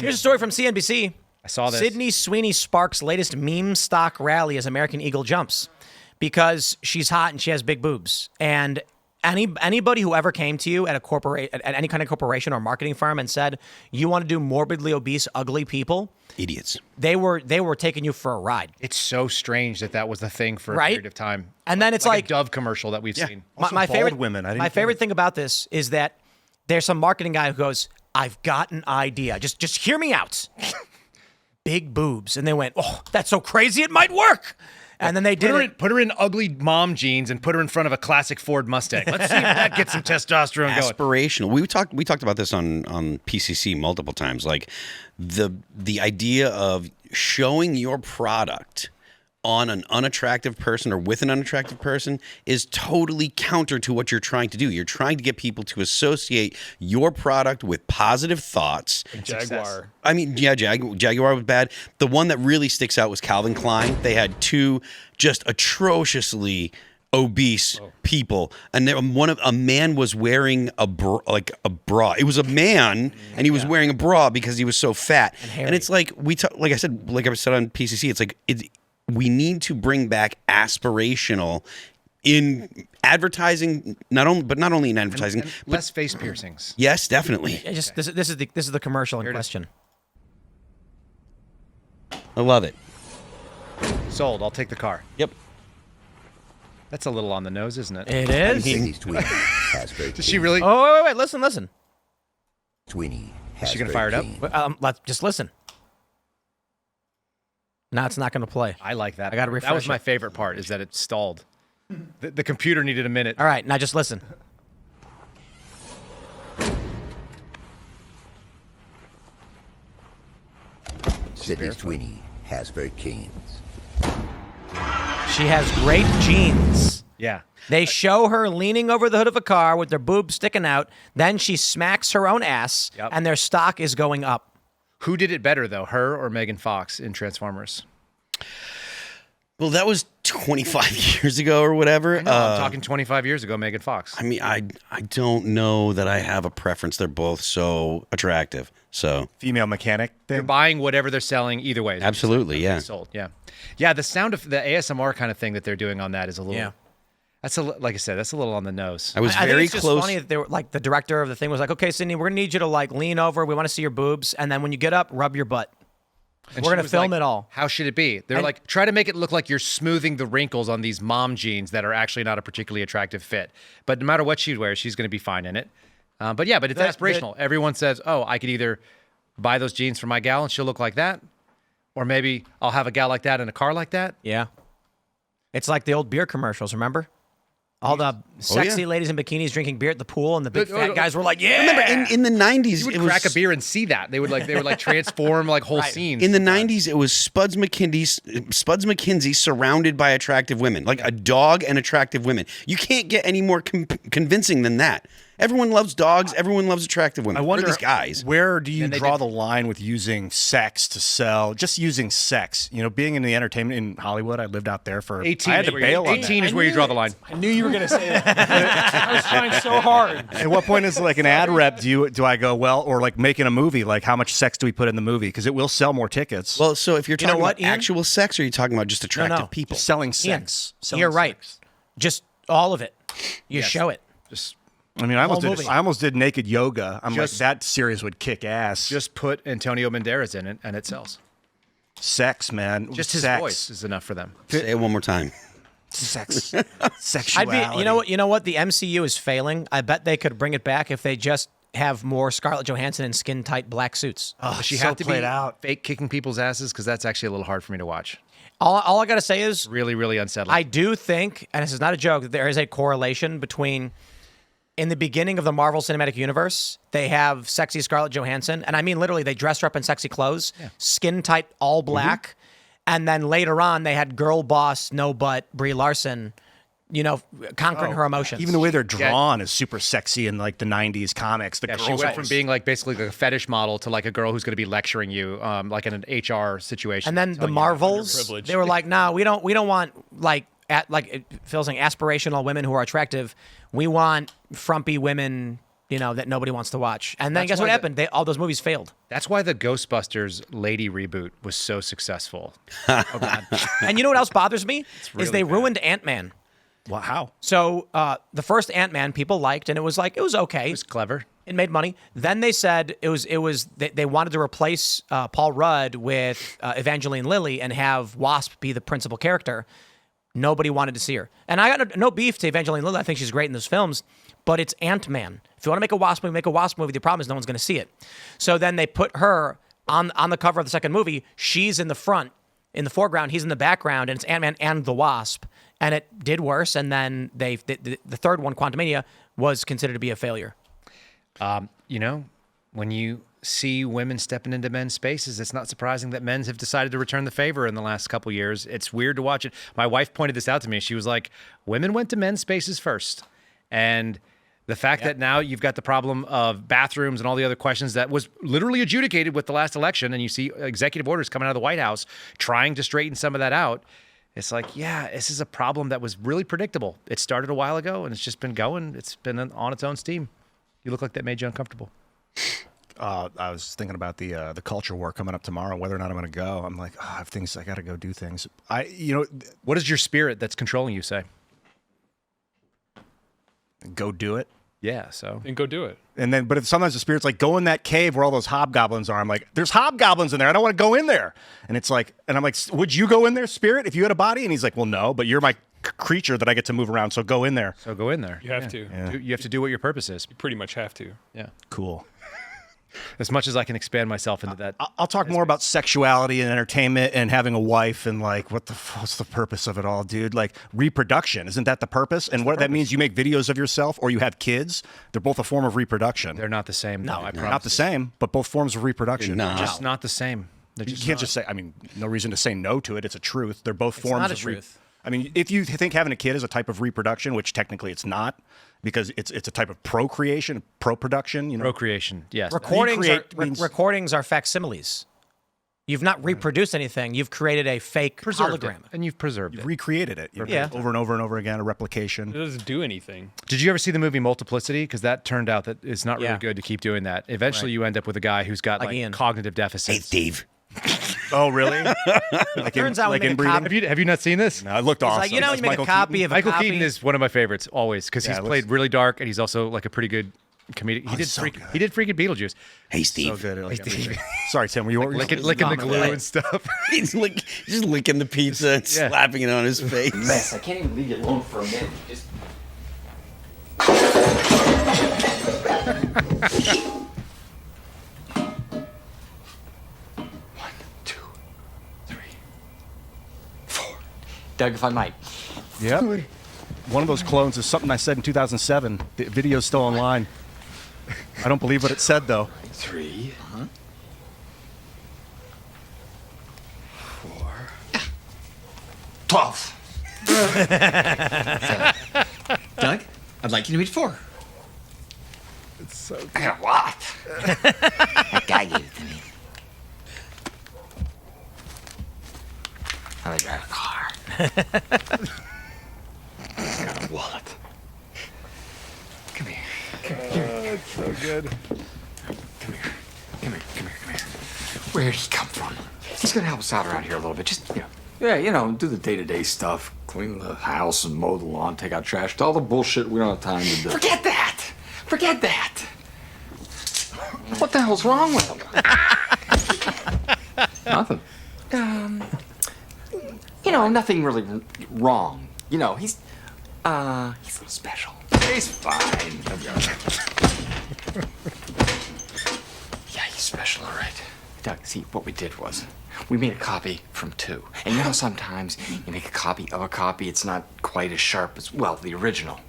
Here's a story from CNBC. I saw this. Sydney Sweeney sparks latest meme stock rally as American Eagle jumps because she's hot and she has big boobs. And anybody who ever came to you at any kind of corporation or marketing firm and said you want to do morbidly obese, ugly people, idiots. They were taking you for a ride. It's so strange that was the thing for a period of time. And then it's like a Dove commercial that we've seen. My favorite women. My favorite thing about this is that there's some marketing guy who goes, "I've got an idea. Just hear me out." Big boobs, and they went, "Oh, that's so crazy! It might work." And then they did put her in ugly mom jeans and put her in front of a classic Ford Mustang. Let's see if that gets some testosterone going. Aspirational. We talked about this on PCC multiple times. Like the idea of showing your product on an unattractive person or with an unattractive person is totally counter to what you're trying to do. You're trying to get people to associate your product with positive thoughts. Jaguar. I mean, yeah, Jaguar was bad. The one that really sticks out was Calvin Klein. They had two just atrociously obese people, and a man was wearing a bra. It was a man, and he was wearing a bra because he was so fat. And it's like like I said on PCC, it's like we need to bring back aspirational in advertising, not only in advertising, and less face piercings. Yes, definitely. This is the commercial in question. I love it. Sold. I'll take the car. Yep. That's a little on the nose, isn't it? It is. Does she really? Oh, wait. Listen. Sweeney. Is she gonna fire it up? Let's just listen. No, it's not going to play. I like that. I got to refresh. That was my favorite part, is that it stalled. The computer needed a minute. All right, now just listen. Sydney Sweeney has very jeans. She has great jeans. Yeah. They show her leaning over the hood of a car with their boobs sticking out. Then she smacks her own ass, and their stock is going up. Who did it better, though, her or Megan Fox in Transformers? Well, that was 25 years ago or whatever. I know, I'm talking 25 years ago, Megan Fox. I mean, I don't know that I have a preference. They're both so attractive. So female mechanic thing. You're buying whatever they're selling either way. Absolutely, yeah. Sold, yeah. Yeah, the sound of the ASMR kind of thing that they're doing on that is a little... Yeah. Like I said, that's a little on the nose. I think it's just funny that they were like the director of the thing was like, "Okay, Sydney, we're gonna need you to like lean over. We want to see your boobs, and then when you get up, rub your butt. And we're gonna film it all." How should it be? They're like, try to make it look like you're smoothing the wrinkles on these mom jeans that are actually not a particularly attractive fit. But no matter what she wears, she's gonna be fine in it. But it's aspirational. Everyone says, "Oh, I could either buy those jeans for my gal and she'll look like that, or maybe I'll have a gal like that in a car like that." Yeah, it's like the old beer commercials. Remember? All the sexy ladies in bikinis drinking beer at the pool, and the big fat guys were like, "Yeah." Remember in the 90s, you would crack a beer and see that they would transform like whole scenes. In the 90s, it was Spuds McKinsey surrounded by attractive women, like a dog and attractive women. You can't get any more convincing than that. Everyone loves dogs. Everyone loves attractive women. I wonder, these guys. Where do you draw the line with using sex to sell? Just using sex. You know, being in the entertainment in Hollywood, I lived out there for 18. I had to bail on 18 is where you draw the line. I knew you were going to say that. I was trying so hard. At what point is like an ad rep? Do I go, well, or like making a movie? Like how much sex do we put in the movie? Because it will sell more tickets. Well, so if you're talking about actual sex, or are you talking about just attractive people? Just selling sex. You're right. Just all of it. You show it. I mean, I almost did naked yoga. I'm like, that series would kick ass. Just put Antonio Banderas in it, and it sells. Sex, man. Just his voice is enough for them. Say it one more time. Sex. Sexuality. You know what? The MCU is failing. I bet they could bring it back if they just have more Scarlett Johansson in skin-tight black suits. Does she have to be fake kicking people's asses? Because that's actually a little hard for me to watch. All I got to say is... Really, really unsettling. I do think, and this is not a joke, that there is a correlation between... In the beginning of the Marvel Cinematic Universe, they have sexy Scarlett Johansson. And I mean, literally, they dressed her up in sexy clothes, skin tight, all black. And then later on, they had girl boss, no butt, Brie Larson, conquering her emotions. Even the way they're drawn is super sexy in like the 90s comics. She went from being like basically like a fetish model to like a girl who's going to be lecturing you like in an HR situation. And then the Marvels, they were like, no, we don't want like Phil's saying aspirational women who are attractive. We want frumpy women that nobody wants to watch. And then That's guess what why happened? All those movies failed. That's why the Ghostbusters lady reboot was so successful. Oh God! And you know what else bothers me? Is they ruined Ant-Man. Well, how? So the first Ant-Man people liked, and it was okay. It was clever. It made money. Then they said they wanted to replace Paul Rudd with Evangeline Lilly and have Wasp be the principal character. Nobody wanted to see her. And I got no beef to Evangeline Lilly. I think she's great in those films, but it's Ant-Man. If you want to make a Wasp movie, make a Wasp movie. The problem is no one's going to see it. So then they put her on the cover of the second movie. She's in the front, in the foreground. He's in the background, and it's Ant-Man and the Wasp. And it did worse. And then the third one, Quantumania, was considered to be a failure. When you see women stepping into men's spaces, it's not surprising that men's have decided to return the favor in the last couple years. It's weird to watch it. My wife pointed this out to me. She was like, women went to men's spaces first. And the fact that now you've got the problem of bathrooms and all the other questions that was literally adjudicated with the last election, and you see executive orders coming out of the White House trying to straighten some of that out. It's like, yeah, this is a problem that was really predictable. It started a while ago, and it's just been going. It's been on its own steam. You look like that made you uncomfortable. I was thinking about the culture war coming up tomorrow, whether or not I'm going to go. I'm like, I have things. I got to go do things. What is your spirit that's controlling you say? Go do it. Yeah, so. And go do it. And then, but if sometimes the spirit's like, go in that cave where all those hobgoblins are. I'm like, there's hobgoblins in there. I don't want to go in there. And it's like, and I'm like, would you go in there, spirit, if you had a body? And he's like, well, no, but you're my creature that I get to move around. So go in there. So go in there. You have to. Yeah. You have to do what your purpose is. You pretty much have to. Yeah. Cool. As much as I can expand myself into that. I'll talk more about sexuality and entertainment and having a wife and like what's the purpose of it all, dude? Like reproduction, isn't that the purpose? And what that means, you make videos of yourself or you have kids. They're both a form of reproduction. They're not the same. No, I promise. Not the same, but both forms of reproduction. No. Just not the same. You can't just say. I mean, no reason to say no to it. It's a truth. They're both forms not a of truth. I mean, if you think having a kid is a type of reproduction, which technically it's not, because it's a type of procreation, pro-production. Procreation, yes. Recordings are facsimiles. You've not reproduced anything. You've created a fake hologram. And you've preserved it. Recreated it. Yeah. Over and over and over again, a replication. It doesn't do anything. Did you ever see the movie Multiplicity? Because that turned out that it's not really Yeah. good to keep doing that. Eventually, you end up with a guy who's got Like like Ian. cognitive Hey, deficits. Steve. Oh, really? Turns out we like made a inbreeding? copy. Have you not seen this? No, it looked It's awesome. like, you That's make Michael a copy Keaton. of a Michael copy. Keaton is one of my favorites always because Yeah, he's it played looks- really dark and he's also like a pretty good comedic. he's so good. He did freaking Beetlejuice. Hey, Steve. So good. Like everything. Sorry, Tim. Were you Licking the glue and stuff. He's just licking the pizza and Yeah. slapping it on his face. Mess. I can't even leave you alone for a minute. Just one, two, three, four. Doug, if I might. Yeah. One of those clones is something I said in 2007. The video's still online. I don't believe what it said, though. 3. 4. 12. Doug, I'd like you to meet 4. It's so good. I got a lot. That guy gave it to me. I drive a car. He's got a wallet. Come here. Come here. It's so good. Come here. Come here. Come here. Come here. Where'd he come from? He's gonna help us out around here a little bit. Just, do the day-to-day stuff. Clean the house and mow the lawn, take out trash. All the bullshit we don't have time to do. Forget that! Forget that! What the hell's wrong with him? Nothing. Nothing really wrong. He's a little special. He's fine. He'll be all right. Yeah, he's special, all right. Doug, see, what we did was we made a copy from 2. And sometimes you make a copy of a copy, it's not quite as sharp as, the original.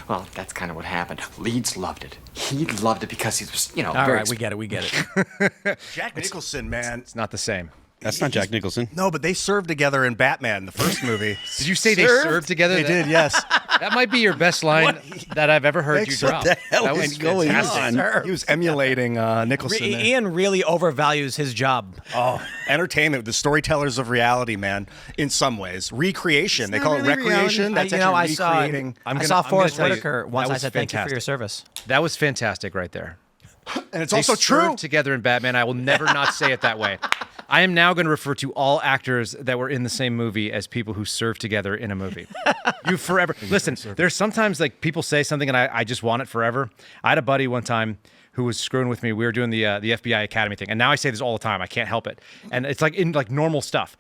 Well, that's kind of what happened. Leeds loved it. He loved it because he was, All very... right, we get it. Jack Nicholson, man. It's not the same. That's not Jack Nicholson. No, but they served together in Batman, the first movie. Did you say they served together? They did, yes. That might be your best line that I've ever heard you drop. What the hell That is was going fantastic. on? He was emulating Nicholson. there. Ian really overvalues his job. Oh, entertainment, the storytellers of reality, man. In some ways, recreation. They not call really it recreation. reality. That's I actually saw recreating. I'm I gonna- saw I'm gonna Forrest tell you, Whitaker once. that I was said thank you for your fantastic. service. That was fantastic right there. And it's They also true. served together in Batman. I will never not say it that way. I am now going to refer to all actors that were in the same movie as people who served together in a movie. You forever. Listen, there's sometimes like people say something and I just want it forever. I had a buddy one time who was screwing with me. We were doing the FBI Academy thing. And now I say this all the time. I can't help it. And it's like in like normal stuff.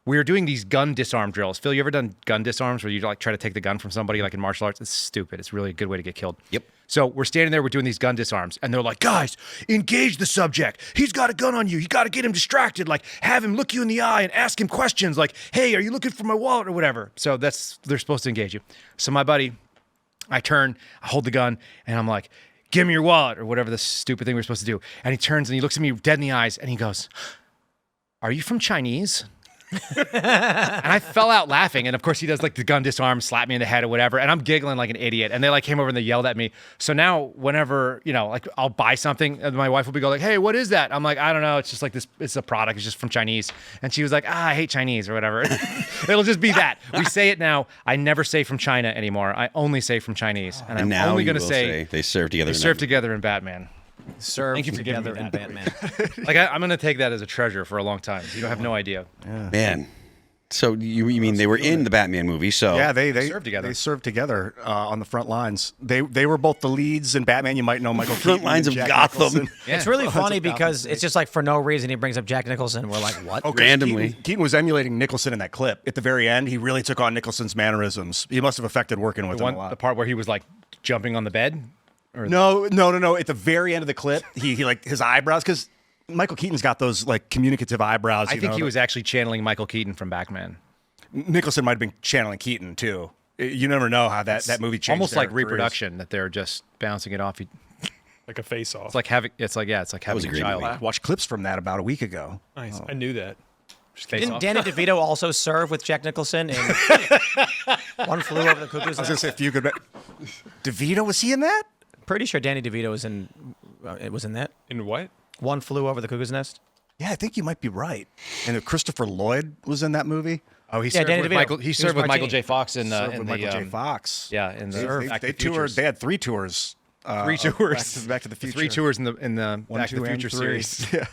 We were doing these gun disarm drills. Phil, you ever done gun disarms where you like try to take the gun from somebody like in martial arts? It's stupid. It's really a good way to get killed. Yep. So we're standing there, we're doing these gun disarms, and they're like, guys, engage the subject. He's got a gun on you. You got to get him distracted. Like, have him look you in the eye and ask him questions like, hey, are you looking for my wallet or whatever? So they're supposed to engage you. So my buddy, I turn, I hold the gun, and I'm like, give me your wallet or whatever the stupid thing we're supposed to do. And he turns and he looks at me dead in the eyes, and he goes, are you from Chinese? And I fell out laughing. And of course he does like the gun disarm, slap me in the head or whatever. And I'm giggling like an idiot. And they like came over and they yelled at me. So now whenever, like I'll buy something and my wife will be going like, hey, what is that? I'm like, I don't know. It's just like this, it's a product. It's just from Chinese. And she was like, I hate Chinese or whatever. It'll just be that. We say it now. I never say from China anymore. I only say from Chinese. And I'm now only you going to will say they serve together. they serve together in Batman. Serve Thank you for giving together me in that. Batman. Like I'm going to take that as a treasure for a long time. You don't have no idea. Man. So you mean they were in the Batman movie? So Yeah, they served together. They served together on the front lines. They were both the leads in Batman. You might know Michael Front Keaton lines and of Jack Gotham. Nicholson. Yeah. It's really Lots funny of Gotham because State. it's just like for no reason he brings up Jack Nicholson. We're like, what? Okay, Randomly. Keaton was emulating Nicholson in that clip. At the very end, he really took on Nicholson's mannerisms. He must have affected working with him a lot. The part where he was like jumping on the bed. No. At the very end of the clip, he like his eyebrows, because Michael Keaton's got those like communicative eyebrows. I think he was actually channeling Michael Keaton from Batman. Nicholson might have been channeling Keaton too. You never know how that movie changed. Almost their like careers. reproduction, that they're just bouncing it off. Like a face off. It's like having was having a a great child. movie. I watched clips from that about a week ago. Nice. I knew that. Face Didn't off. Danny DeVito also serve with Jack Nicholson in One Flew Over the Cuckoo's I was gonna Nest? say if you could. DeVito, was he in that? Pretty sure Danny DeVito was in. It was in that. In what? One Flew Over the Cuckoo's Nest. Yeah, I think you might be right. And Christopher Lloyd was in that movie. Oh, he Yeah, served Danny with DeVito. Michael. He He was served with Michael Martini. J. Fox in Served in with the Michael J. Fox. Yeah, in the Back to They the Futures. toured. They had 3 tours. 3 tours. Back to the Future. 3 tours in the One, Back to 2, the and Future 3. series. Yeah,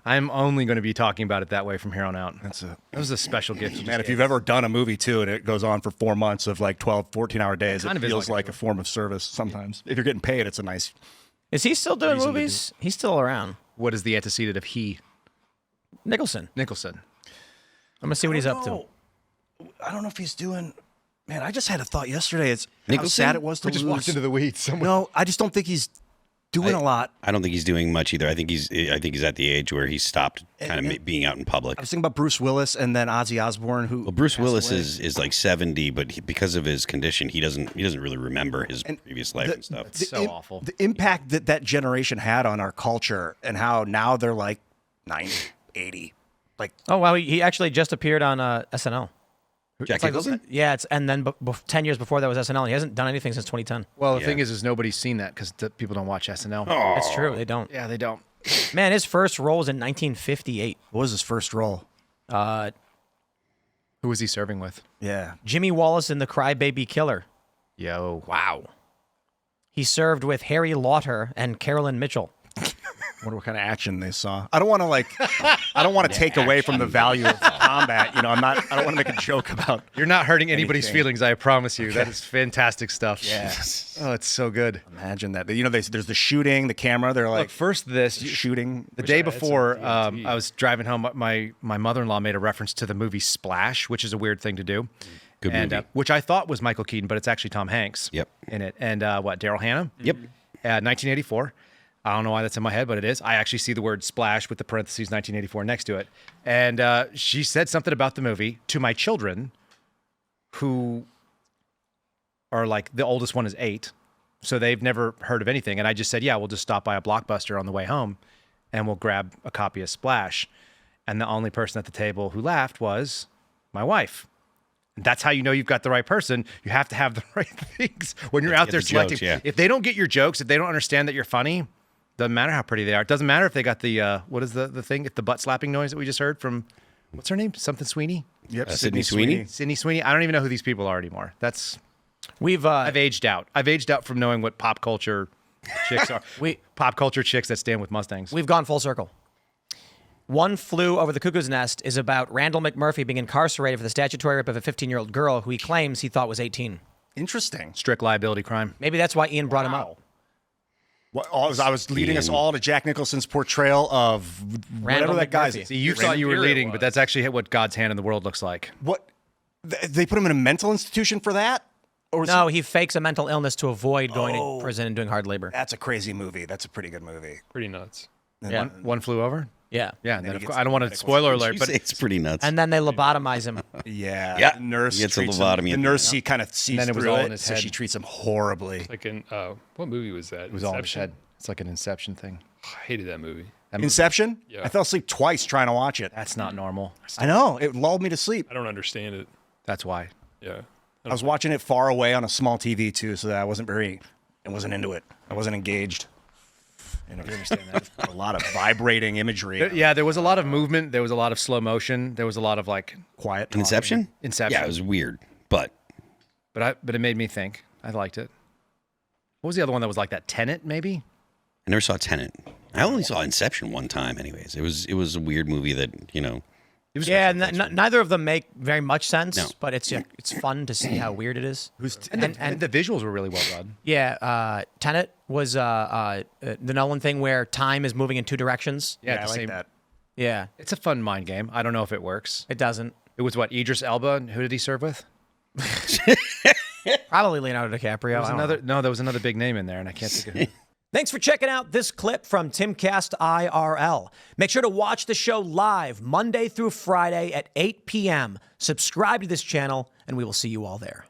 I'm only going to be talking about it that way from here on out. that's a That was a special gift. you man. just If gave you've us. ever done a movie too, and it goes on for 4 months of like 12, 14-hour days, Kind it of is feels like a like a form of service. Sometimes, if you're getting paid, it's a nice. Is he still doing Reason to movies? He's still around. What is the antecedent of Nicholson. Nicholson? I'm gonna see what he's up to. I don't know if he's doing. Man, I just had a thought yesterday. It's how Nicholson? sad it was to We just lose. walked into the weeds. No, I just don't think he's doing a lot. I don't think he's doing much either. I think he's at the age where he stopped kind of being out in public. I was thinking about Bruce Willis and then Ozzy Osbourne, who Well, Bruce passed Willis away. is like 70, but because of his condition, he doesn't really remember his previous life and stuff. It's so awful. The impact that generation had on our culture and how now they're like 90, 80. Like, Oh wow, he actually just appeared on SNL. Jack Nicholson? Yeah, and then 10 years before that was SNL. He hasn't done anything since 2010. Well, the Yeah. thing is nobody's seen that because people don't watch SNL. That's true. They don't. Yeah, they don't. Man, his first role was in 1958. what was his first role? Who was he serving with? Yeah. Jimmy Wallace in The Crybaby Killer. Yo. Wow. He served with Harry Lauter and Carolyn Mitchell. I wonder what kind of action they saw. I don't want to take away from the value of combat. I don't want to make a joke about. You're not hurting anybody's Anything. feelings, I promise you. That is fantastic stuff. Yes. Oh, it's so good. Imagine that. There's the shooting, the camera. They're like Look, first this, shooting. the day I had some before, TNT. I was driving home. My mother-in-law made a reference to the movie Splash, which is a weird thing to do. Good and, movie. which I thought was Michael Keaton, but it's actually Tom Hanks. Yep. In it, and Daryl Hannah. Yep. 1984. I don't know why that's in my head, but it is. I actually see the word splash with the parentheses 1984 next to it. And she said something about the movie to my children, who are like, the oldest one is 8. So they've never heard of anything. And I just said, yeah, we'll just stop by a Blockbuster on the way home and we'll grab a copy of Splash. And the only person at the table who laughed was my wife. And that's how you know you've got the right person. You have to have the right things when you're out there selecting. Jokes, yeah. If they don't get your jokes, if they don't understand that you're funny, doesn't matter how pretty they are. It doesn't matter if they got the, what is the thing? The butt slapping noise that we just heard from, what's her name? Something Sweeney? Yep, Sydney Sweeney. Sydney Sweeney. I don't even know who these people are anymore. We've I've aged out. I've aged out from knowing what pop culture chicks are. Pop culture chicks that stand with Mustangs. we've gone full circle. One Flew Over the Cuckoo's Nest is about Randall McMurphy being incarcerated for the statutory rape of a 15-year-old girl who he claims he thought was 18. Interesting. Strict liability crime. Maybe that's why Ian brought him up. I was leading us all to Jack Nicholson's portrayal of Randall whatever that guy's. McMurphy. See, you thought you were leading, but that's actually what God's hand in the world looks like. What? They put him in a mental institution for that? Or No, he fakes a mental illness to avoid going to prison and doing hard labor. That's a crazy movie. That's a pretty good movie. Pretty nuts. Yeah. One flew over? Yeah. Yeah, and then he of gets course, I don't want to spoiler alert, You but say it's pretty nuts. And then they lobotomize him. Yeah. Yeah. Nurse He gets a treats lobotomy him. at The the nurse kind of sees then it was through all it, in his so head. she treats him horribly. Like in what movie was that? it was all in his head. It's like an Inception thing. I hated that movie. Inception? Yeah. I fell asleep twice trying to watch it. That's not normal. I know. It lulled me to sleep. I don't understand it. That's why. Yeah. I was watching it far away on a small TV too, so that I wasn't into it. I wasn't engaged. And I understand that. A lot of vibrating imagery. Yeah, there was a lot of movement. There was a lot of slow motion. There was a lot of like Quiet. Inception? Inception. Yeah, it was weird, but But it made me think. I liked it. What was the other one that was like that? Tenet, maybe? I never saw Tenet. I only saw Inception one time. Anyways, it was a weird movie that It was Yeah, neither of them make very much sense, No. but it's fun to see how weird it is. and the visuals were really well done. Yeah, Tenet was the Nolan thing where time is moving in two directions. Yeah, I the like same- that. Yeah, It's a fun mind game. I don't know if it works. it doesn't. It was what, Idris Elba, and who did he serve with? Probably Leonardo DiCaprio. There was I don't know. there was another big name in there, and I can't think of who. Thanks for checking out this clip from Timcast IRL. Make sure to watch the show live Monday through Friday at 8 p.m. Subscribe to this channel, and we will see you all there.